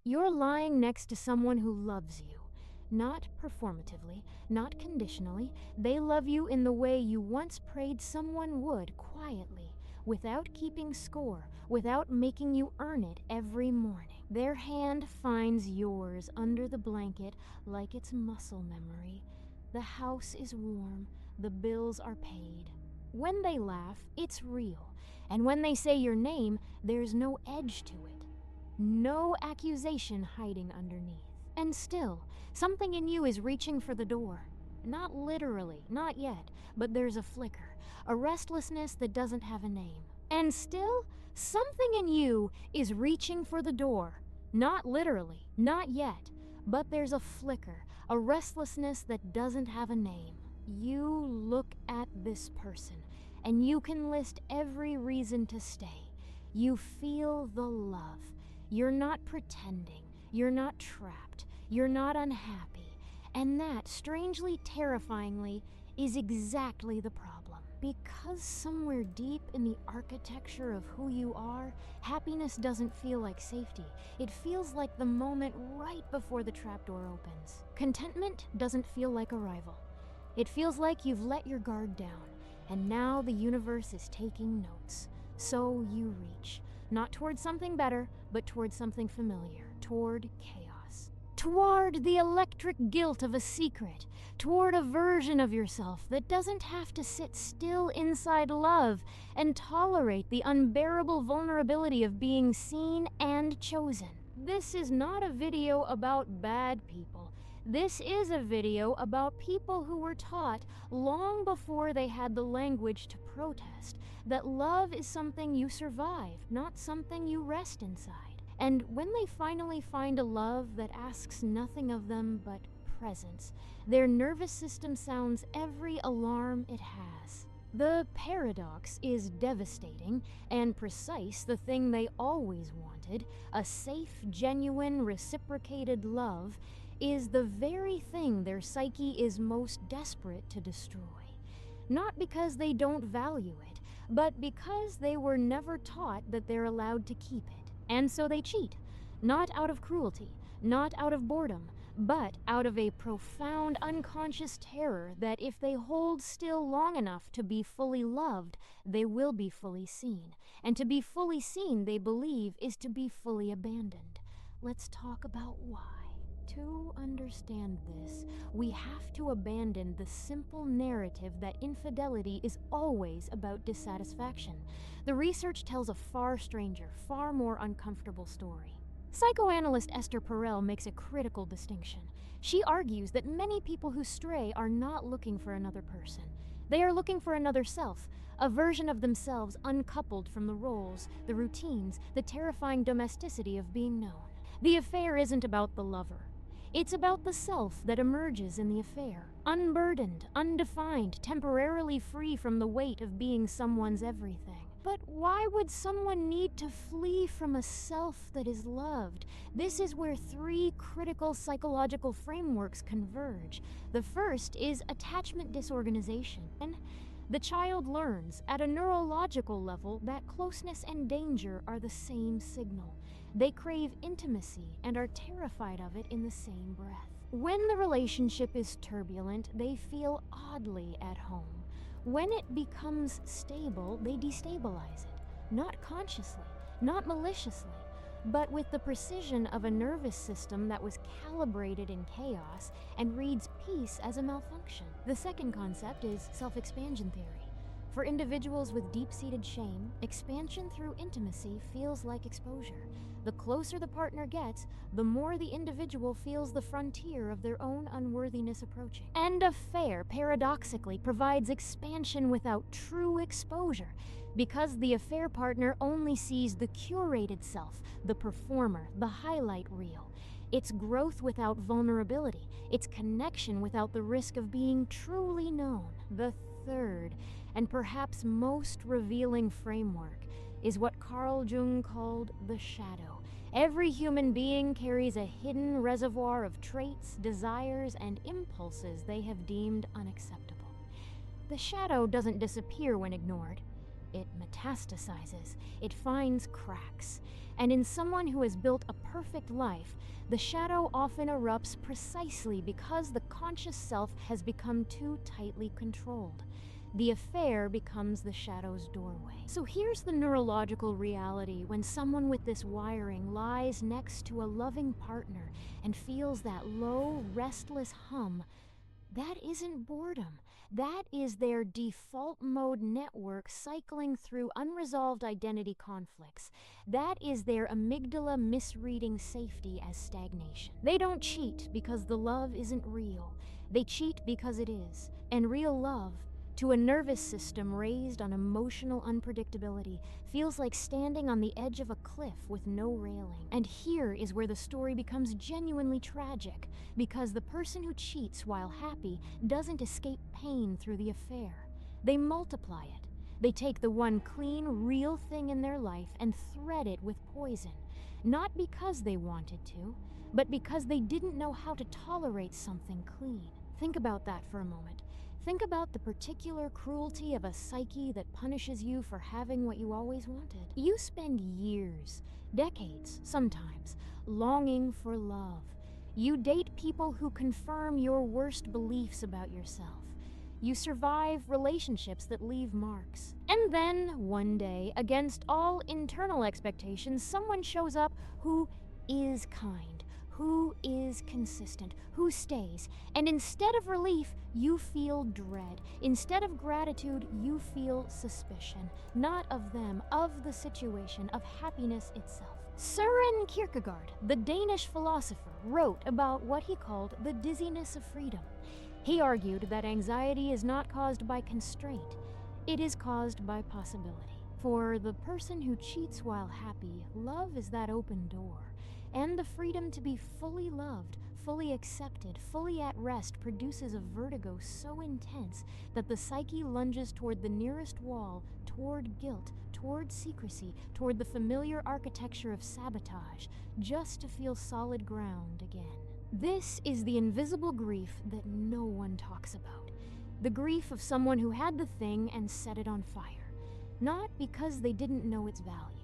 You're lying next to someone who loves you. Not performatively, not conditionally. They love you in the way you once prayed someone would, quietly, without keeping score, without making you earn it every morning. Their hand finds yours under the blanket like it's muscle memory. The house is warm, the bills are paid. When they laugh, it's real, and when they say your name, there's no edge to it. No accusation hiding underneath. And still, something in you is reaching for the door. Not literally, not yet, but there's a flicker, a restlessness that doesn't have a name. And still, something in you is reaching for the door. Not literally, not yet, but there's a flicker, a restlessness that doesn't have a name. You look at this person, and you can list every reason to stay. You feel the love. You're not pretending. You're not trapped. You're not unhappy. And that, strangely, terrifyingly, is exactly the problem. Because somewhere deep in the architecture of who you are, happiness doesn't feel like safety. It feels like the moment right before the trapdoor opens. Contentment doesn't feel like arrival. It feels like you've let your guard down, and now the universe is taking notes. So you reach, not toward something better, but toward something familiar, toward chaos. Toward the electric guilt of a secret, toward a version of yourself that doesn't have to sit still inside love and tolerate the unbearable vulnerability of being seen and chosen. This is not a video about bad people. This is a video about people who were taught long before they had the language to protest that love is something you survive, not something you rest inside. And when they finally find a love that asks nothing of them but presence, their nervous system sounds every alarm it has. The paradox is devastating and precise the thing they always wanted, a safe, genuine, reciprocated love, is the very thing their psyche is most desperate to destroy. Not because they don't value it, but because they were never taught that they're allowed to keep it. And so they cheat, not out of cruelty, not out of boredom, but out of a profound unconscious terror that if they hold still long enough to be fully loved, they will be fully seen. And to be fully seen, they believe, is to be fully abandoned. Let's talk about why. To understand this, we have to abandon the simple narrative that infidelity is always about dissatisfaction. The research tells a far stranger, far more uncomfortable story. Psychoanalyst Esther Perel makes a critical distinction. She argues that many people who stray are not looking for another person. They are looking for another self, a version of themselves uncoupled from the roles, the routines, the terrifying domesticity of being known. The affair isn't about the lover. It's about the self that emerges in the affair, unburdened, undefined, temporarily free from the weight of being someone's everything. But why would someone need to flee from a self that is loved? This is where three critical psychological frameworks converge. The first is attachment disorganization. The child learns, at a neurological level, that closeness and danger are the same signal. They crave intimacy and are terrified of it in the same breath. When the relationship is turbulent, they feel oddly at home. When it becomes stable, they destabilize it, not consciously, not maliciously, but with the precision of a nervous system that was calibrated in chaos and reads peace as a malfunction. The second concept is self-expansion theory. For individuals with deep-seated shame, expansion through intimacy feels like exposure. The closer the partner gets, the more the individual feels the frontier of their own unworthiness approaching. And affair, paradoxically, provides expansion without true exposure, because the affair partner only sees the curated self, the performer, the highlight reel. It's growth without vulnerability. It's connection without the risk of being truly known. The third, and perhaps most revealing framework, is what Carl Jung called the shadow. Every human being carries a hidden reservoir of traits, desires, and impulses they have deemed unacceptable. The shadow doesn't disappear when ignored. it metastasizes, it finds cracks. And in someone who has built a perfect life, the shadow often erupts precisely because the conscious self has become too tightly controlled. The affair becomes the shadow's doorway. So here's the neurological reality when someone with this wiring lies next to a loving partner and feels that low, restless hum. That isn't boredom. That is their default mode network cycling through unresolved identity conflicts. That is their amygdala misreading safety as stagnation. They don't cheat because the love isn't real. They cheat because it is. And real love, to a nervous system raised on emotional unpredictability, feels like standing on the edge of a cliff with no railing. And here is where the story becomes genuinely tragic, because the person who cheats while happy doesn't escape pain through the affair. They multiply it. They take the one clean, real thing in their life and thread it with poison, not because they wanted to, but because they didn't know how to tolerate something clean. Think about that for a moment. Think about the particular cruelty of a psyche that punishes you for having what you always wanted. You spend years, decades sometimes, longing for love. You date people who confirm your worst beliefs about yourself. You survive relationships that leave marks. And then, one day, against all internal expectations, someone shows up who is kind, who is consistent, who stays. And instead of relief, you feel dread. Instead of gratitude, you feel suspicion. Not of them, of the situation, of happiness itself. Søren Kierkegaard, the Danish philosopher, wrote about what he called the dizziness of freedom. He argued that anxiety is not caused by constraint, it is caused by possibility. For the person who cheats while happy, love is that open door. And the freedom to be fully loved, fully accepted, fully at rest produces a vertigo so intense that the psyche lunges toward the nearest wall, toward guilt, toward secrecy, toward the familiar architecture of sabotage, just to feel solid ground again. This is the invisible grief that no one talks about. The grief of someone who had the thing and set it on fire. Not because they didn't know its value,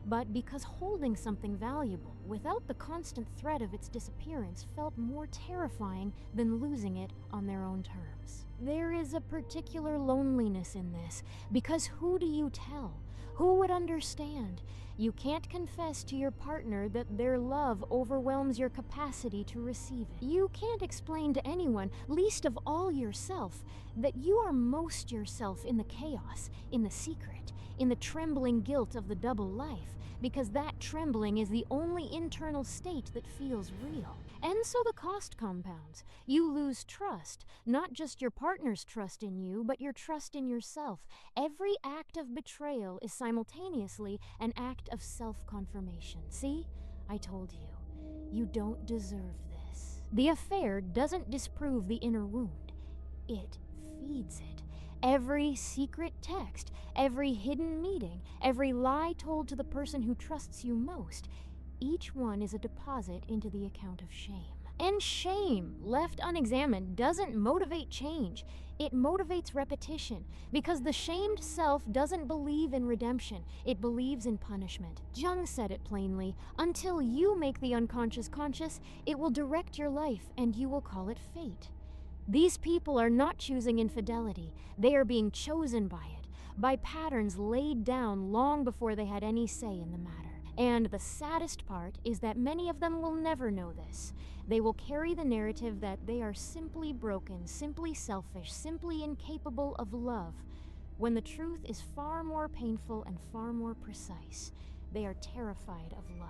but because holding something valuable without the constant threat of its disappearance felt more terrifying than losing it on their own terms. There is a particular loneliness in this, because who do you tell? Who would understand? You can't confess to your partner that their love overwhelms your capacity to receive it. You can't explain to anyone, least of all yourself, that you are most yourself in the chaos, in the secret, in the trembling guilt of the double life, because that trembling is the only internal state that feels real. And so the cost compounds. You lose trust, not just your partner's trust in you, but your trust in yourself. Every act of betrayal is simultaneously an act of self-confirmation. See? I told you. You don't deserve this. The affair doesn't disprove the inner wound. It feeds it. Every secret text, every hidden meeting, every lie told to the person who trusts you most, each one is a deposit into the account of shame. And shame, left unexamined, doesn't motivate change. It motivates repetition, because the shamed self doesn't believe in redemption, it believes in punishment. Jung said it plainly, until you make the unconscious conscious, it will direct your life and you will call it fate. These people are not choosing infidelity, they are being chosen by it, by patterns laid down long before they had any say in the matter. And the saddest part is that many of them will never know this. They will carry the narrative that they are simply broken, simply selfish, simply incapable of love, when the truth is far more painful and far more precise. They are terrified of love,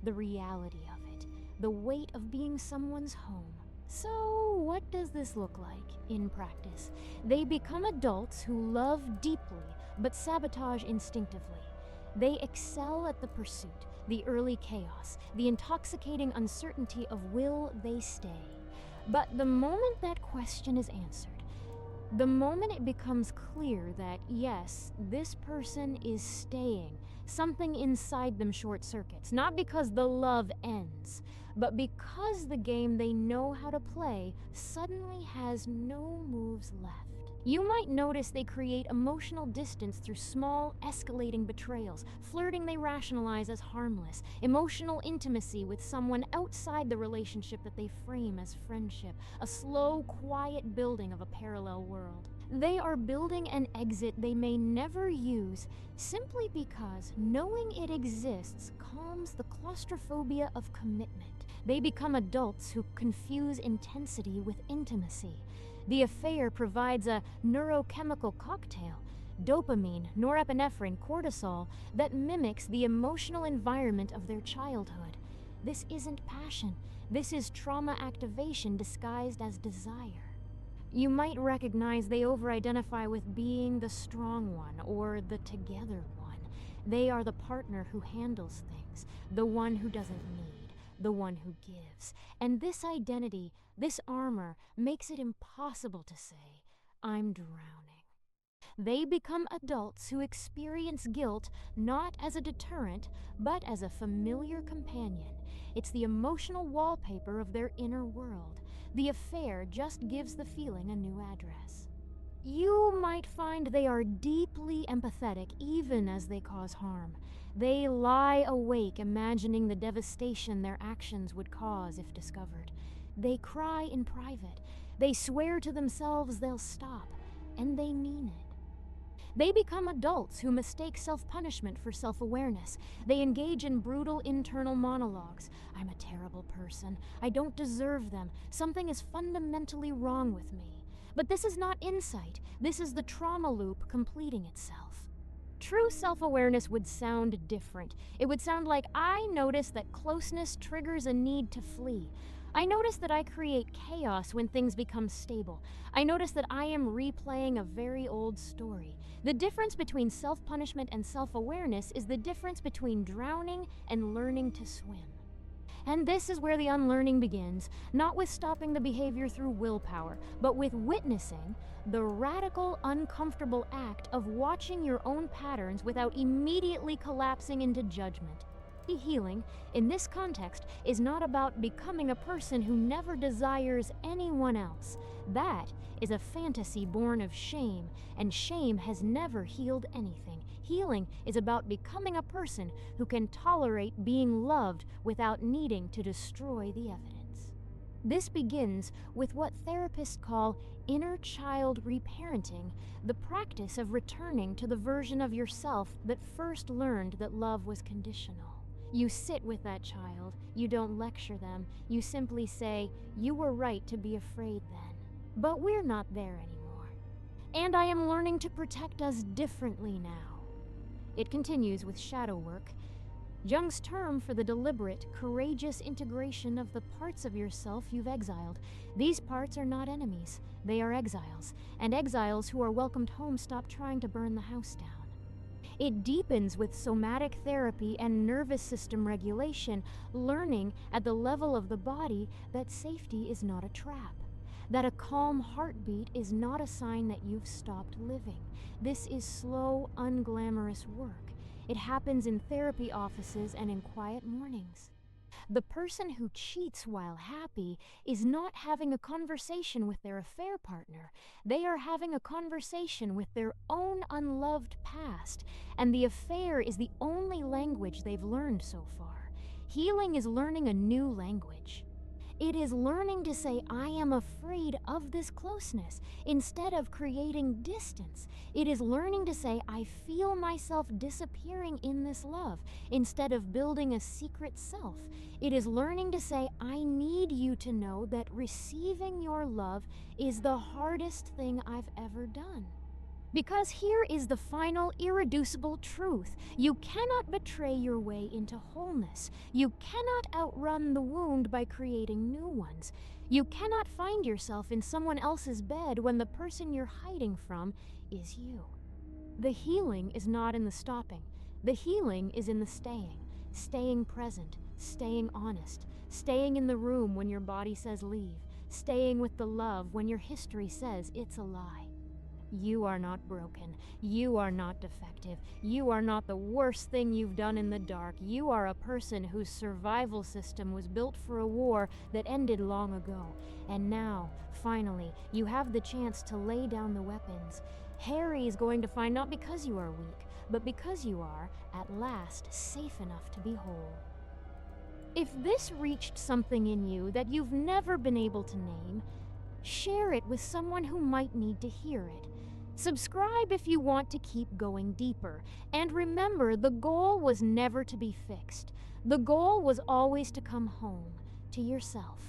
the reality of it, the weight of being someone's home. So, what does this look like in practice? They become adults who love deeply, but sabotage instinctively. They excel at the pursuit, the early chaos, the intoxicating uncertainty of will they stay. But the moment that question is answered, the moment it becomes clear that, yes, this person is staying, something inside them short circuits, not because the love ends, but because the game they know how to play suddenly has no moves left. You might notice they create emotional distance through small, escalating betrayals. Flirting they rationalize as harmless. Emotional intimacy with someone outside the relationship that they frame as friendship. A slow, quiet building of a parallel world. They are building an exit they may never use simply because knowing it exists calms the claustrophobia of commitment. They become adults who confuse intensity with intimacy. The affair provides a neurochemical cocktail, dopamine, norepinephrine, cortisol, that mimics the emotional environment of their childhood. This isn't passion. This is trauma activation disguised as desire. You might recognize they over-identify with being the strong one or the together one. They are the partner who handles things, the one who doesn't need, the one who gives. And this identity, this armor, makes it impossible to say, "I'm drowning." They become adults who experience guilt not as a deterrent, but as a familiar companion. It's the emotional wallpaper of their inner world. The affair just gives the feeling a new address. You might find they are deeply empathetic even as they cause harm. They lie awake imagining the devastation their actions would cause if discovered. They cry in private. They swear to themselves they'll stop, and they mean it. They become adults who mistake self-punishment for self-awareness. They engage in brutal internal monologues. "I'm a terrible person. I don't deserve them. Something is fundamentally wrong with me." But this is not insight. This is the trauma loop completing itself. True self-awareness would sound different. It would sound like, "I notice that closeness triggers a need to flee. I notice that I create chaos when things become stable. I notice that I am replaying a very old story." The difference between self-punishment and self-awareness is the difference between drowning and learning to swim. And this is where the unlearning begins, not with stopping the behavior through willpower, but with witnessing the radical, uncomfortable act of watching your own patterns without immediately collapsing into judgment. Healing, in this context, is not about becoming a person who never desires anyone else. That is a fantasy born of shame, and shame has never healed anything. Healing is about becoming a person who can tolerate being loved without needing to destroy the evidence. This begins with what therapists call inner child reparenting, the practice of returning to the version of yourself that first learned that love was conditional. You sit with that child, you don't lecture them, you simply say, "You were right to be afraid then. But we're not there anymore. And I am learning to protect us differently now." It continues with shadow work, Jung's term for the deliberate, courageous integration of the parts of yourself you've exiled. These parts are not enemies, they are exiles, and exiles who are welcomed home stop trying to burn the house down. It deepens with somatic therapy and nervous system regulation, learning at the level of the body that safety is not a trap, that a calm heartbeat is not a sign that you've stopped living. This is slow, unglamorous work. It happens in therapy offices and in quiet mornings. The person who cheats while happy is not having a conversation with their affair partner. They are having a conversation with their own unloved past, and the affair is the only language they've learned so far. Healing is learning a new language. It is learning to say, "I am afraid of this closeness," instead of creating distance. It is learning to say, "I feel myself disappearing in this love," instead of building a secret self. It is learning to say, "I need you to know that receiving your love is the hardest thing I've ever done." Because here is the final irreducible truth. You cannot betray your way into wholeness. You cannot outrun the wound by creating new ones. You cannot find yourself in someone else's bed when the person you're hiding from is you. The healing is not in the stopping. The healing is in the staying. Staying present, staying honest, staying in the room when your body says leave, staying with the love when your history says it's a lie. You are not broken. You are not defective. You are not the worst thing you've done in the dark. You are a person whose survival system was built for a war that ended long ago. And now, finally, you have the chance to lay down the weapons. Harry is going to find not because you are weak, but because you are, at last, safe enough to be whole. If this reached something in you that you've never been able to name, share it with someone who might need to hear it. Subscribe if you want to keep going deeper. And remember, the goal was never to be fixed. The goal was always to come home to yourself.